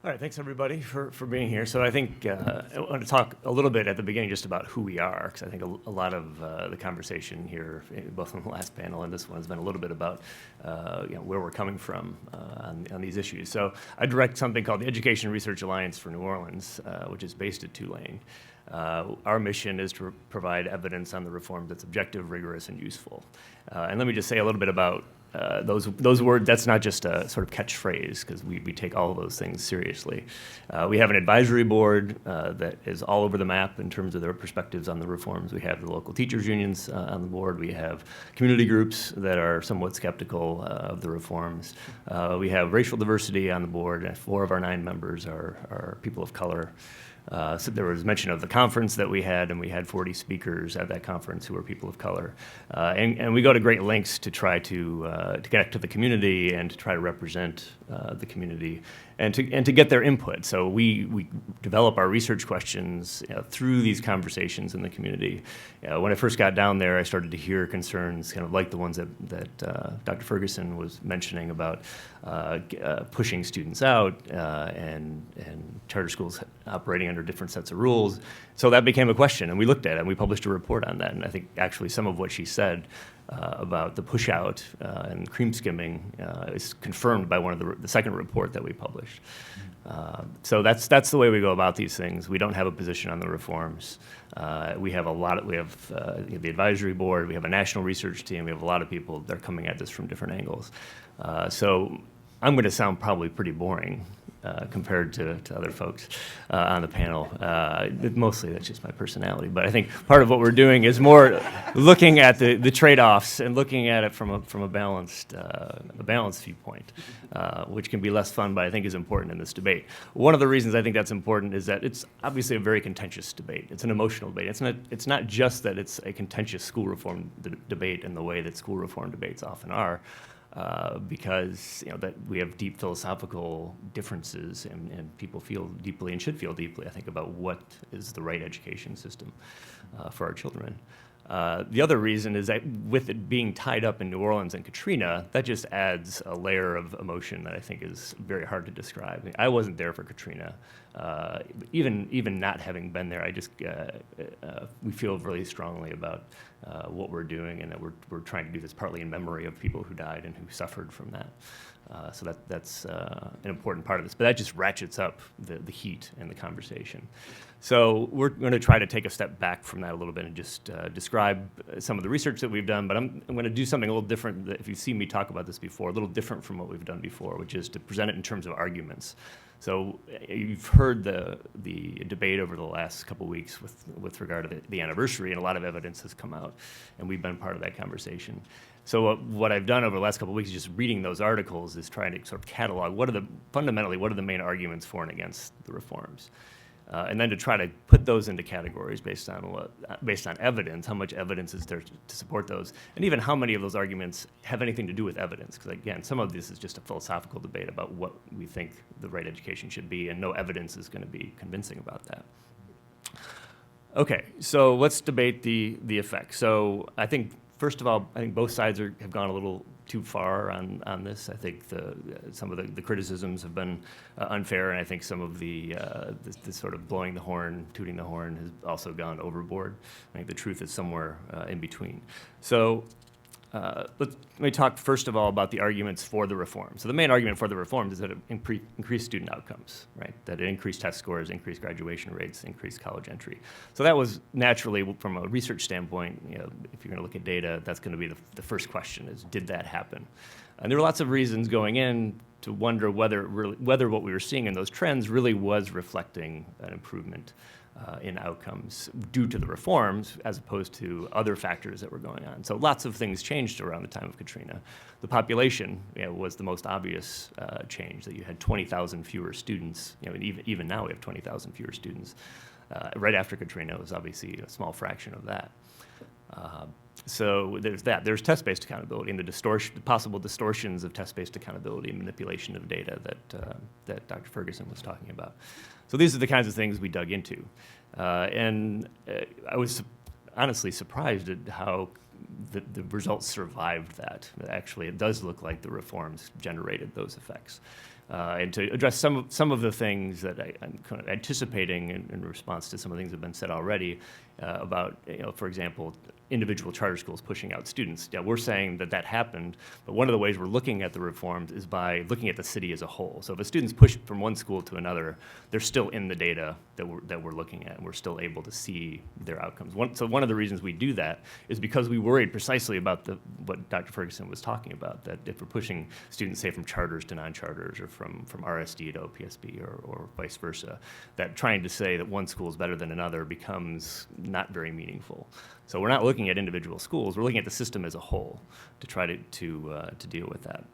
All right, thanks everybody for being here. So I think I want to talk a little bit at the beginning just about who we are, because I think a lot of the conversation here, both on the last panel and this one, has been a little bit about where we're coming from on these issues. So I direct something called the Education Research Alliance for New Orleans, which is based at Tulane. Our mission is to provide evidence on the reform that's objective, rigorous, and useful. And let me just say a little bit about those words. That's not just a sort of catchphrase, because we take all of those things seriously. We have an advisory board that is all over the map in terms of their perspectives on the reforms. We have the local teachers unions on the board. We have community groups that are somewhat skeptical of the reforms. We have racial diversity on the board, and 4 of our 9 members are people of color. So there was mention of the conference that we had, and we had 40 speakers at that conference who were people of color. And we go to great lengths to try to connect to the community and to try to represent the community and to get their input. So we develop our research questions through these conversations in the community. When I first got down there, I started to hear concerns kind of like the ones that Dr. Ferguson was mentioning about pushing students out and charter schools operating under different sets of rules. So that became a question, and we looked at it, and we published a report on that. And I think actually some of what she said about the push out and cream skimming is confirmed by one of the second report that we published. So that's the way we go about these things. We don't have a position on the reforms. We have the advisory board, we have a national research team, we have a lot of people that are coming at this from different angles. So I'm going to sound probably pretty boring compared to other folks on the panel. Mostly that's just my personality, but I think part of what we're doing is more looking at the trade-offs and looking at it from a balanced viewpoint, which can be less fun, but I think is important in this debate. One of the reasons I think that's important is that it's obviously a very contentious debate. It's an emotional debate. It's not just that it's a contentious school reform debate in the way that school reform debates often are. Because that we have deep philosophical differences, and people feel deeply and should feel deeply, I think, about what is the right education system for our children. The other reason is that with it being tied up in New Orleans and Katrina, that just adds a layer of emotion that I think is very hard to describe. I wasn't there for Katrina. Even not having been there, we feel really strongly about what we're doing, and that we're trying to do this partly in memory of people who died and who suffered from that. So that's an important part of this. But that just ratchets up the heat in the conversation. So we're going to try to take a step back from that a little bit and just describe some of the research that we've done. But I'm going to do something a little different. If you've seen me talk about this before, a little different from what we've done before, which is to present it in terms of arguments. So you've heard the debate over the last couple of weeks with regard to the anniversary, and a lot of evidence has come out, and we've been part of that conversation. So what I've done over the last couple of weeks, just reading those articles, is trying to sort of catalog fundamentally what are the main arguments for and against the reforms. And then to try to put those into categories based on evidence, how much evidence is there to support those, and even how many of those arguments have anything to do with evidence. Because again, some of this is just a philosophical debate about what we think the right education should be, and no evidence is going to be convincing about that. Okay, so let's debate the effects. So I think, first of all, I think both sides have gone a little too far on this. I think some of the criticisms have been unfair, and I think some of the sort of blowing the horn, tooting the horn has also gone overboard. I think the truth is somewhere in between. So let me talk first of all about the arguments for the reform. So the main argument for the reforms is that it increased student outcomes, right? That it increased test scores, increased graduation rates, increased college entry. So that was naturally, from a research standpoint, if you're going to look at data, that's going to be the first question: is did that happen? And there were lots of reasons going in to wonder whether what we were seeing in those trends really was reflecting an improvement in outcomes due to the reforms, as opposed to other factors that were going on. So lots of things changed around the time of Katrina. The population was the most obvious change, that you had 20,000 fewer students. Even now we have 20,000 fewer students. Right after Katrina, it was obviously a small fraction of that. So there's that. There's test-based accountability and the possible distortions of test-based accountability and manipulation of data that Dr. Ferguson was talking about. So these are the kinds of things we dug into. And I was honestly surprised at how the results survived that. Actually, it does look like the reforms generated those effects. and to address some of the things that I'm kind of anticipating in response to some of the things that have been said already about, for example, individual charter schools pushing out students. Yeah, we're saying that that happened, but one of the ways we're looking at the reforms is by looking at the city as a whole. So if a student's pushed from one school to another, they're still in the data that we're looking at, and we're still able to see their outcomes. So one of the reasons we do that is because we worried precisely about what Dr. Ferguson was talking about, that if we're pushing students, say, from charters to non-charters or from RSD to OPSB or vice versa, that trying to say that one school is better than another becomes not very meaningful. So we're not looking at individual schools, we're looking at the system as a whole to try to deal with that.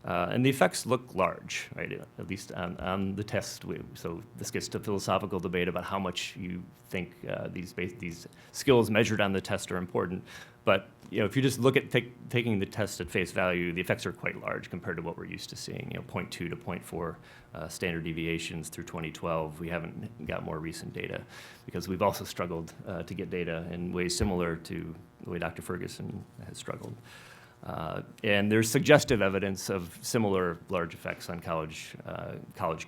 And the effects look large, right, at least on the test. So this gets to philosophical debate about how much you think these skills measured on the test are important. But if you just look at taking the test at face value, the effects are quite large compared to what we're used to seeing, 0.2 to 0.4 standard deviations through 2012. We haven't got more recent data because we've also struggled to get data in ways similar to the way Dr. Ferguson has struggled. And there's suggestive evidence of similar large effects on college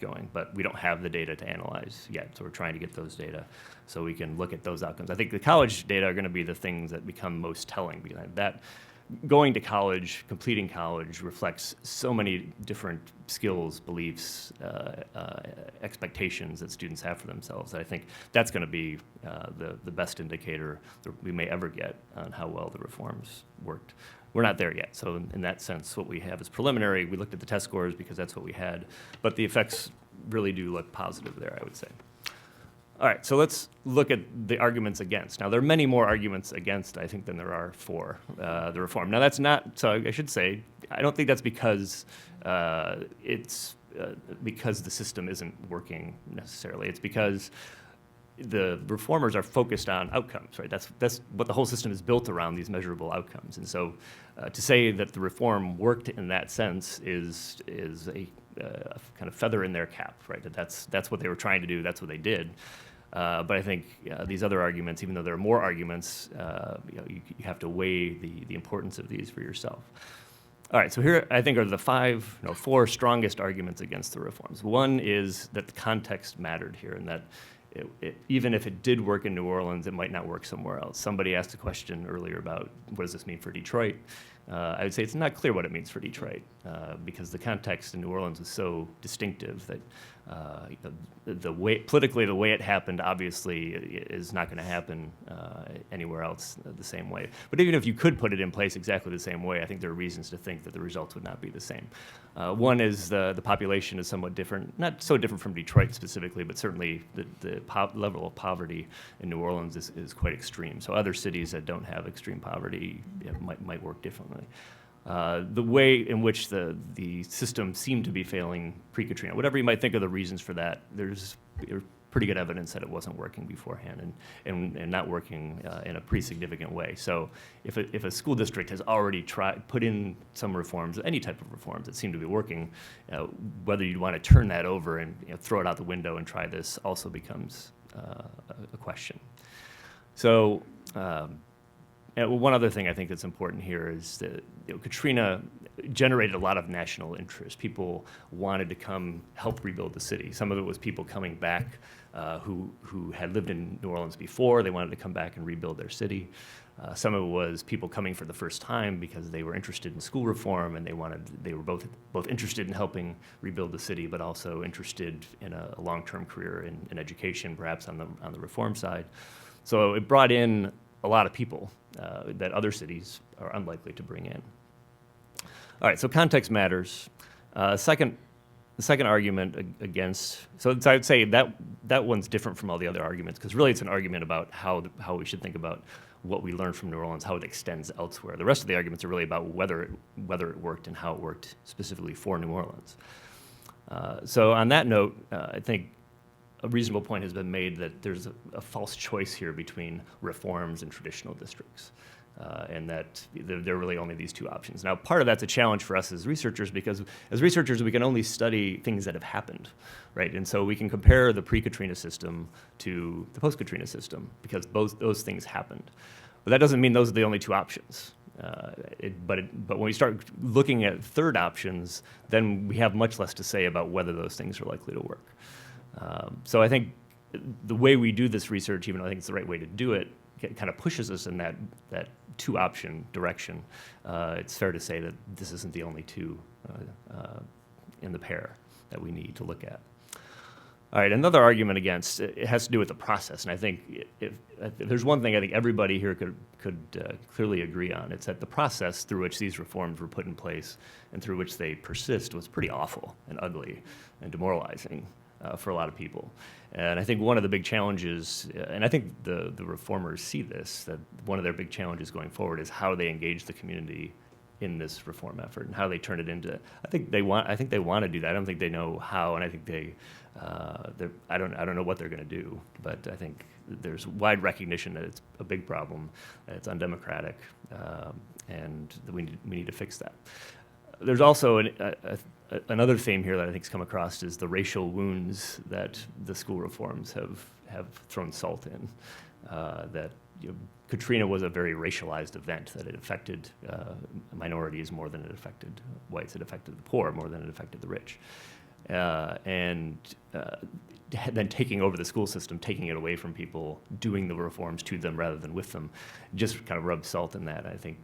going, but we don't have the data to analyze yet, so we're trying to get those data so we can look at those outcomes. I think the college data are going to be the things that become most telling, because that going to college, completing college, reflects so many different skills, beliefs, expectations that students have for themselves. I think that's going to be the best indicator that we may ever get on how well the reforms worked. We're not there yet, so in that sense, what we have is preliminary. We looked at the test scores because that's what we had, but the effects really do look positive there, I would say. All right, so let's look at the arguments against. Now, there are many more arguments against, I think, than there are for the reform. Now, that's not, so I should say, I don't think that's because because the system isn't working necessarily. It's because the reformers are focused on outcomes, right? That's what the whole system is built around, these measurable outcomes. And so to say that the reform worked in that sense is a kind of feather in their cap, right? That's what they were trying to do, that's what they did. But I think these other arguments, even though there are more arguments, you have to weigh the importance of these for yourself. All right, so here I think are the four strongest arguments against the reforms. One is that the context mattered here, and that even if it did work in New Orleans, it might not work somewhere else. Somebody asked a question earlier about what does this mean for Detroit? I would say it's not clear what it means for Detroit because the context in New Orleans was so distinctive that politically the way it happened obviously is not going to happen anywhere else the same way. But even if you could put it in place exactly the same way, I think there are reasons to think that the results would not be the same. One is the population is somewhat different, not so different from Detroit specifically, but certainly the level of poverty in New Orleans is quite extreme. So other cities that don't have extreme poverty might work differently. The way in which the system seemed to be failing pre-Katrina, whatever you might think of the reasons for that, there's pretty good evidence that it wasn't working beforehand and not working in a pretty significant way. So if a school district has already put in some reforms, any type of reforms that seem to be working, whether you'd want to turn that over and throw it out the window and try this also becomes a question. So one other thing I think that's important here is that Katrina generated a lot of national interest. People wanted to come help rebuild the city. Some of it was people coming back who had lived in New Orleans before. They wanted to come back and rebuild their city. Some of it was people coming for the first time because they were interested in school reform and they were both interested in helping rebuild the city, but also interested in a long-term career in education, perhaps on the reform side. So it brought in a lot of people that other cities are unlikely to bring in. All right, so context matters. The second argument against, so I would say that one's different from all the other arguments, because really it's an argument about how we should think about what we learned from New Orleans, how it extends elsewhere. The rest of the arguments are really about whether it worked and how it worked specifically for New Orleans. So on that note, I think a reasonable point has been made that there's a false choice here between reforms and traditional districts, and that there are really only these two options. Now, part of that's a challenge for us as researchers, because as researchers, we can only study things that have happened, right? And so we can compare the pre-Katrina system to the post-Katrina system, because both those things happened. But that doesn't mean those are the only two options. But when we start looking at third options, then we have much less to say about whether those things are likely to work. So I think the way we do this research, even though I think it's the right way to do it, kind of pushes us in that two-option direction. It's fair to say that this isn't the only two in the pair that we need to look at. All right, another argument against it has to do with the process, and I think if there's one thing I think everybody here could clearly agree on, it's that the process through which these reforms were put in place and through which they persist was pretty awful and ugly and demoralizing for a lot of people. And I think one of the big challenges, and I think the reformers see this, that one of their big challenges going forward is how they engage the community in this reform effort and how they turn it into. I think they want to do that. I don't think they know how, and I think I don't know what they're going to do. But I think there's wide recognition that it's a big problem, that it's undemocratic, and that we need to fix that. There's also another theme here that I think has come across is the racial wounds that the school reforms have thrown salt in. That Katrina was a very racialized event, that it affected minorities more than it affected whites. It affected the poor more than it affected the rich. And then taking over the school system, taking it away from people, doing the reforms to them rather than with them, just kind of rubs salt in that. I think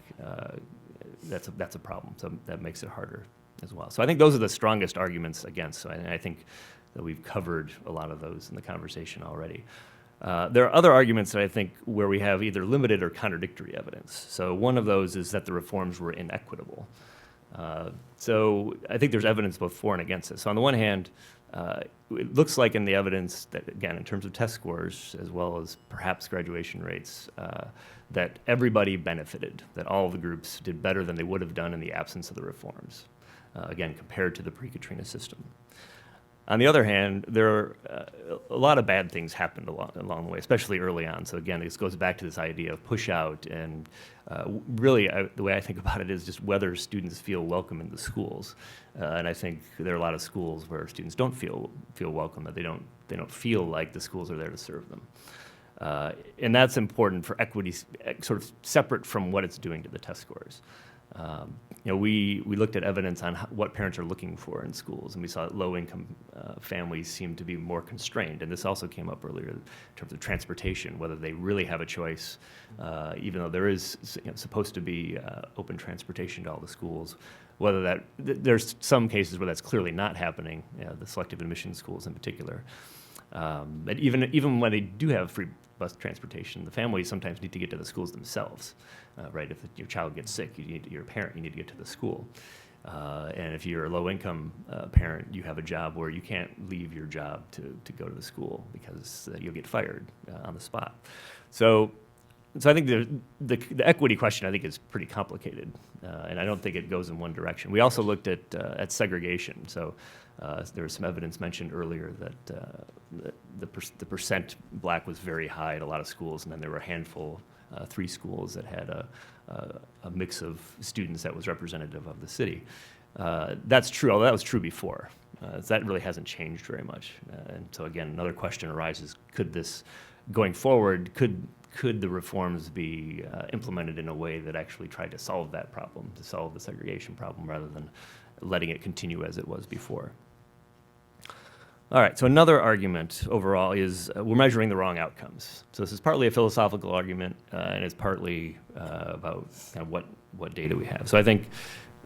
that's a problem. So that makes it harder as well. So I think those are the strongest arguments against. So I think that we've covered a lot of those in the conversation already. There are other arguments that I think where we have either limited or contradictory evidence. So one of those is that the reforms were inequitable. So I think there's evidence both for and against this. So on the one hand, it looks like in the evidence that, again, in terms of test scores as well as perhaps graduation rates, that everybody benefited, that all of the groups did better than they would have done in the absence of the reforms, again, compared to the pre-Katrina system. On the other hand, there are a lot of bad things happened along the way, especially early on. So again, this goes back to this idea of push out, and really the way I think about it is just whether students feel welcome in the schools. And I think there are a lot of schools where students don't feel welcome, that they don't feel like the schools are there to serve them. And that's important for equity, sort of separate from what it's doing to the test scores. We looked at evidence on what parents are looking for in schools, and we saw that low-income families seem to be more constrained. And this also came up earlier in terms of transportation, whether they really have a choice, even though there is supposed to be open transportation to all the schools. Whether there's some cases where that's clearly not happening, the selective admission schools in particular. But even when they do have free bus transportation, the families sometimes need to get to the schools themselves. Right, if your child gets sick, you're a parent, you need to get to the school. And if you're a low-income parent, you have a job where you can't leave your job to go to the school because you'll get fired on the spot. So I think the equity question, I think, is pretty complicated, and I don't think it goes in one direction. We also looked at segregation. So there was some evidence mentioned earlier that the percent black was very high at a lot of schools, and then there were a handful, 3 schools that had a mix of students that was representative of the city. That's true, although that was true before. That really hasn't changed very much. And so again, another question arises, could this, going forward, could the reforms be implemented in a way that actually tried to solve that problem, to solve the segregation problem, rather than letting it continue as it was before? All right, so another argument overall is we're measuring the wrong outcomes. So this is partly a philosophical argument, and it's partly about kind of what data we have. So I think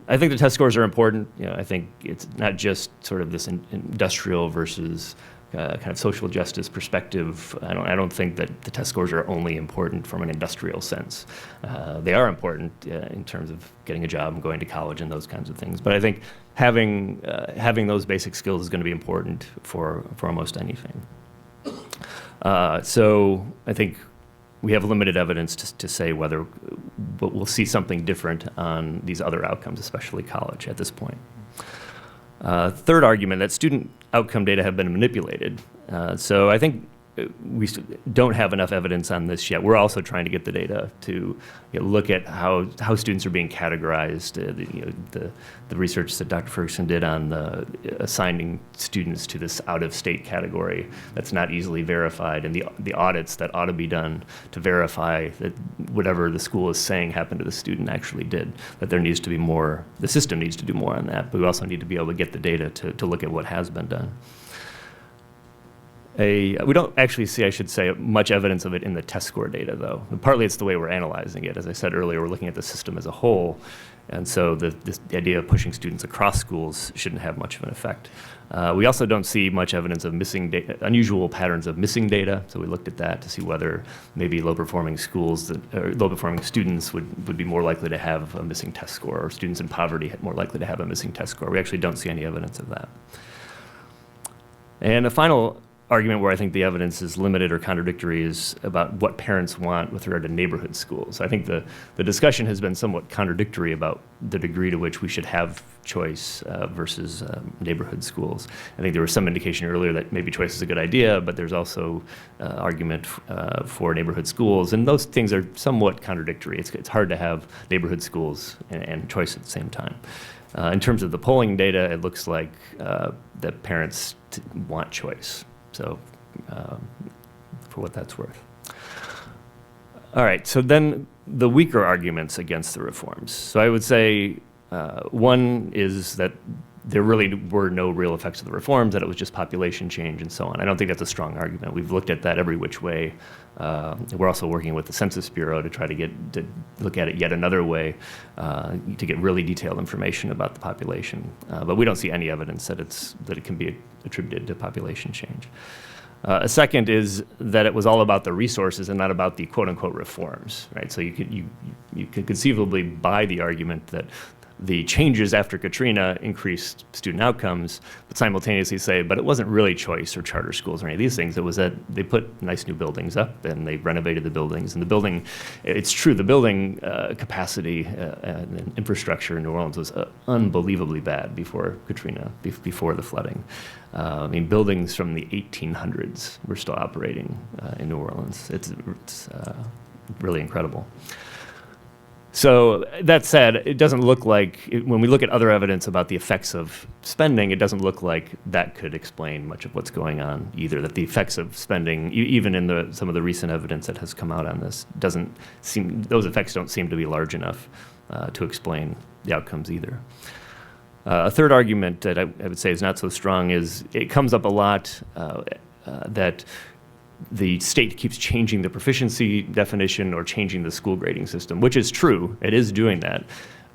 the test scores are important. I think it's not just sort of this industrial versus kind of social justice perspective. I don't think that the test scores are only important from an industrial sense. They are important in terms of getting a job and going to college and those kinds of things. But I think having those basic skills is going to be important for almost anything. So I think we have limited evidence to say whether we'll see something different on these other outcomes, especially college at this point. Third argument, that student outcome data have been manipulated. So I think don't have enough evidence on this yet. We're also trying to get the data to look at how students are being categorized. The research that Dr. Ferguson did on assigning students to this out-of-state category that's not easily verified, and the audits that ought to be done to verify that whatever the school is saying happened to the student actually did. That there needs to be more. The system needs to do more on that, but we also need to be able to get the data to look at what has been done. We don't actually see, I should say, much evidence of it in the test score data, though. And partly it's the way we're analyzing it. As I said earlier, we're looking at the system as a whole, and so the idea of pushing students across schools shouldn't have much of an effect. We also don't see much evidence of missing data, unusual patterns of missing data, so we looked at that to see whether maybe low-performing schools or low-performing students would be more likely to have a missing test score, or students in poverty more likely to have a missing test score. We actually don't see any evidence of that. And a final argument where I think the evidence is limited or contradictory is about what parents want with regard to neighborhood schools. I think the discussion has been somewhat contradictory about the degree to which we should have choice versus neighborhood schools. I think there was some indication earlier that maybe choice is a good idea, but there's also argument for neighborhood schools, and those things are somewhat contradictory. It's hard to have neighborhood schools and choice at the same time. In terms of the polling data, it looks like that parents want choice. So, for what that's worth. All right, so then the weaker arguments against the reforms. So I would say one is that there really were no real effects of the reforms, that it was just population change and so on. I don't think that's a strong argument. We've looked at that every which way. We're also working with the Census Bureau to try to look at it yet another way to get really detailed information about the population. But we don't see any evidence that it can be attributed to population change. A second is that it was all about the resources and not about the quote-unquote reforms, right? So you could conceivably buy the argument that the changes after Katrina increased student outcomes, but simultaneously say, but it wasn't really choice or charter schools or any of these things. It was that they put nice new buildings up and they renovated the buildings. And the building, it's true, the building capacity and infrastructure in New Orleans was unbelievably bad before Katrina, before the flooding. I mean, buildings from the 1800s were still operating in New Orleans. It's really incredible. So that said, it doesn't look like, when we look at other evidence about the effects of spending, it doesn't look like that could explain much of what's going on either, that the effects of spending, even in some of the recent evidence that has come out on this, those effects don't seem to be large enough to explain the outcomes either. A third argument that I would say is not so strong is it comes up a lot that the state keeps changing the proficiency definition or changing the school grading system, which is true. It is doing that.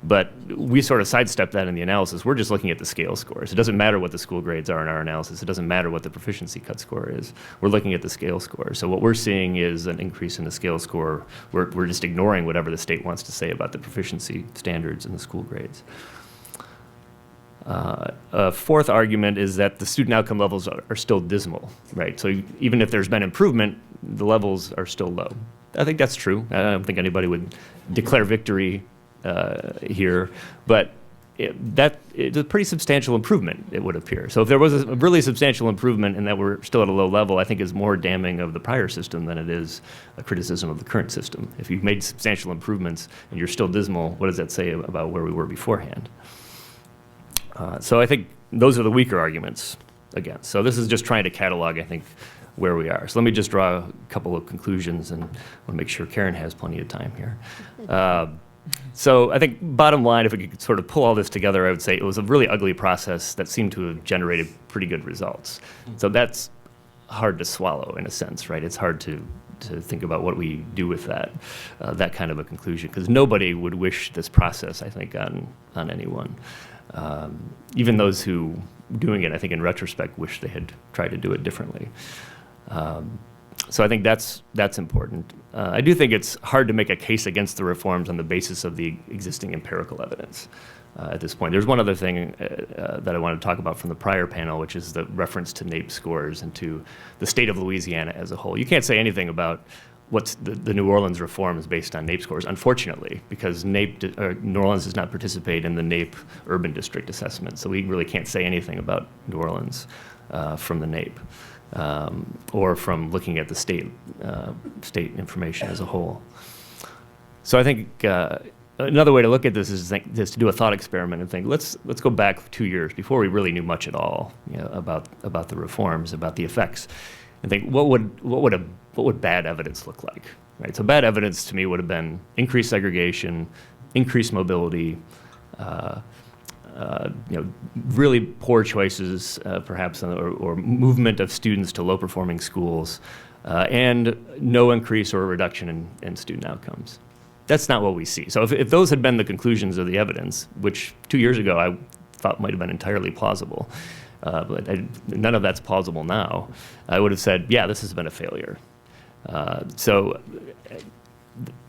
But we sort of sidestep that in the analysis. We're just looking at the scale scores. It doesn't matter what the school grades are in our analysis. It doesn't matter what the proficiency cut score is. We're looking at the scale score. So what we're seeing is an increase in the scale score. We're just ignoring whatever the state wants to say about the proficiency standards and the school grades. A fourth argument is that the student outcome levels are still dismal, right? So even if there's been improvement, the levels are still low. I think that's true. I don't think anybody would declare victory here, but it's a pretty substantial improvement, it would appear. So if there was a really substantial improvement and that we're still at a low level, I think is more damning of the prior system than it is a criticism of the current system. If you've made substantial improvements and you're still dismal, what does that say about where we were beforehand? So I think those are the weaker arguments against. So this is just trying to catalog, I think, where we are. So let me just draw a couple of conclusions, and I want to make sure Karen has plenty of time here. So I think bottom line, if we could sort of pull all this together, I would say it was a really ugly process that seemed to have generated pretty good results. So that's hard to swallow in a sense, right? It's hard to think about what we do with that kind of a conclusion, because nobody would wish this process, I think, on anyone. Even those who doing it, I think in retrospect, wish they had tried to do it differently. So I think that's important. I do think it's hard to make a case against the reforms on the basis of the existing empirical evidence at this point. There's one other thing that I want to talk about from the prior panel, which is the reference to NAEP scores and to the state of Louisiana as a whole. You can't say anything about what's the New Orleans reforms based on NAEP scores, unfortunately, because New Orleans does not participate in the NAEP urban district assessment, so we really can't say anything about New Orleans from the NAEP. or from looking at the state information as a whole. So I think another way to look at this is to do a thought experiment and think, let's go back 2 years before we really knew much at all, about the reforms, about the effects, and think what would bad evidence look like, right? So bad evidence to me would have been increased segregation, increased mobility, really poor choices, perhaps, or movement of students to low-performing schools, and no increase or reduction in student outcomes. That's not what we see. So if those had been the conclusions of the evidence, which 2 years ago I thought might have been entirely plausible, but none of that's plausible now, I would have said, yeah, this has been a failure. So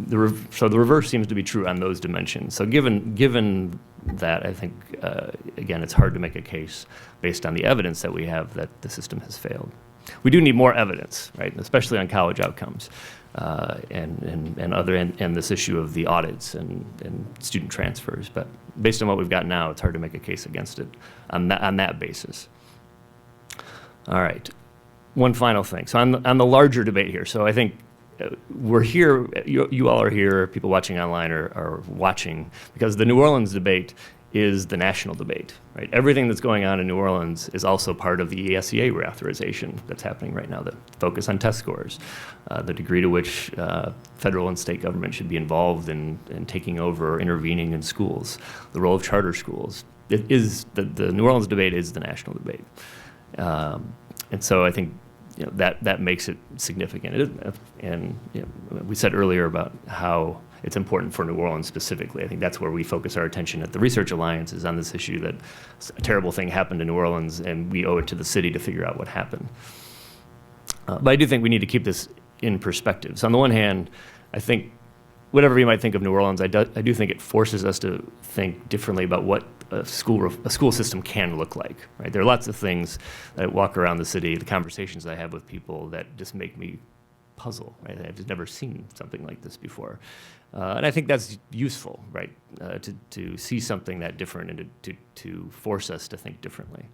the reverse seems to be true on those dimensions. So given that, I think, again, it's hard to make a case based on the evidence that we have that the system has failed. We do need more evidence, right, especially on college outcomes. And this issue of the audits and student transfers. But based on what we've got now, it's hard to make a case against it on that basis. All right, one final thing. So on the larger debate here, so I think we're here, you all are here, people watching online are watching, because the New Orleans debate is the national debate, right? Everything that's going on in New Orleans is also part of the ESEA reauthorization that's happening right now, the focus on test scores, the degree to which federal and state government should be involved in taking over or intervening in schools, the role of charter schools. It is, the New Orleans debate is the national debate. And so I think that makes it significant. And we said earlier about how it's important for New Orleans specifically. I think that's where we focus our attention at the Research Alliance, is on this issue that a terrible thing happened in New Orleans and we owe it to the city to figure out what happened. But I do think we need to keep this in perspective. So on the one hand, I think whatever you might think of New Orleans, I do think it forces us to think differently about what a school system can look like, right? There are lots of things that walk around the city, the conversations I have with people that just make me puzzle, right? I've just never seen something like this before. And I think that's useful, right? To see something that different and to force us to think differently.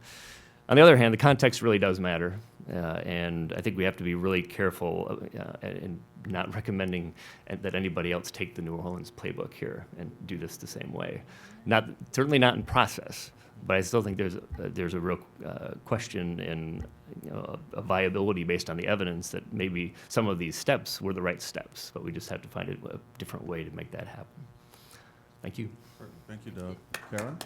On the other hand, the context really does matter. And I think we have to be really careful in not recommending that anybody else take the New Orleans playbook here and do this the same way. Certainly not in process, but I still think there's a real question in a viability based on the evidence that maybe some of these steps were the right steps, but we just have to find a different way to make that happen. Thank you. Thank you, Doug. Karen?